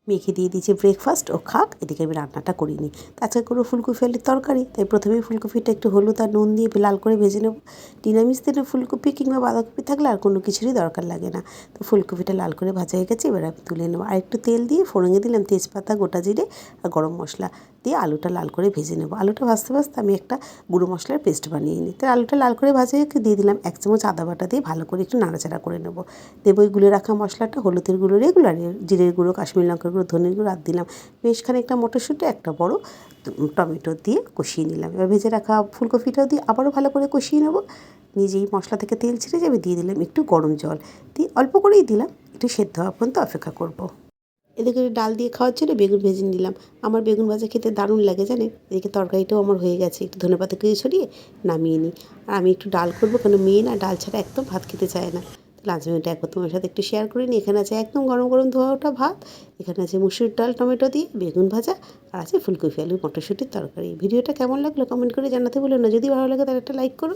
মেখে দিয়ে দিয়েছি ব্রেকফাস্ট ও খাক, এদিকে আমি রান্নাটা করিনি। আজকে কোনো ফুলকপি আলুর তরকারি, তাই প্রথমেই ফুলকপিটা একটু হলুদ আর নুন দিয়ে লাল করে ভেজে নেব। নিরামিষ দিনে ফুলকপি কিংবা বাঁধাকপি থাকলে আর কোনো কিছুরই দরকার লাগে না। তো ফুলকপিটা লাল করে ভাজা হয়ে গেছে, এবার আমি তুলে নেবো। আর একটু তেল দিয়ে ফোড়নে দিলাম তেজপাতা, গোটা জিরে আর গরম মশলা দিয়ে আলুটা লাল করে ভেজে নেব। আলুটা ভাজতে ভাজতে আমি একটা গুঁড়ো মশলার পেস্ট বানিয়ে নিই। তাই আলুটা লাল করে ভাজা হয়ে দিয়ে দিলাম 1 চামচ আদা বাটা দিয়ে ভালো করে একটু নাড়াচাড়া করে নেব। দেবো ওই গুলে রাখা মশলাটা, হলুদের গুঁড়ো রেগুলার, জিরের গুঁড়ো, কাশ্মীরি লঙ্কার গুঁড়ো, ধনের গুঁড়ো আর দিলাম বেশ খানিকটা মটরশুঁটি, একটা বড় টমেটো দিয়ে কষিয়ে নিলাম। এবার ভেজে রাখা ফুলকপিটাও দিয়ে আবারও ভালো করে কষিয়ে নেব। নিজেই মশলা থেকে তেল ছেড়ে যাবে, দিয়ে দিলাম একটু গরম জল দিয়ে অল্প করেই দিলাম, একটু সেদ্ধ হওয়া পর্যন্ত অপেক্ষা করব। এদিকে ডাল দিয়ে খাওয়ার জন্য বেগুন ভেজে নিলাম। আমার বেগুন ভাজা খেতে দারুণ লাগে জানেন। এদিকে তরকারিটাও আমার হয়ে গেছে, একটু ধনেপাতা কুচি ছড়িয়ে নামিয়ে নিই। আর আমি একটু ডাল করবো, কেন মেয়ে না ডাল ছাড়া একদম ভাত খেতে চায় না। তাহলে আজ আমি এটা একবার তোমার সাথে একটু শেয়ার করে নিই। এখানে আছে একদম গরম গরম ধোয়া ওঠা ভাত, এখানে আছে মুসুর ডাল টমেটো দিয়ে, বেগুন ভাজা, আর আছে ফুলকপি আলু মটরশুঁটির তরকারি। ভিডিওটা কেমন লাগলো কমেন্ট করে জানাতে ভুলো না। যদি ভালো লাগে তাহলে একটা লাইক করো।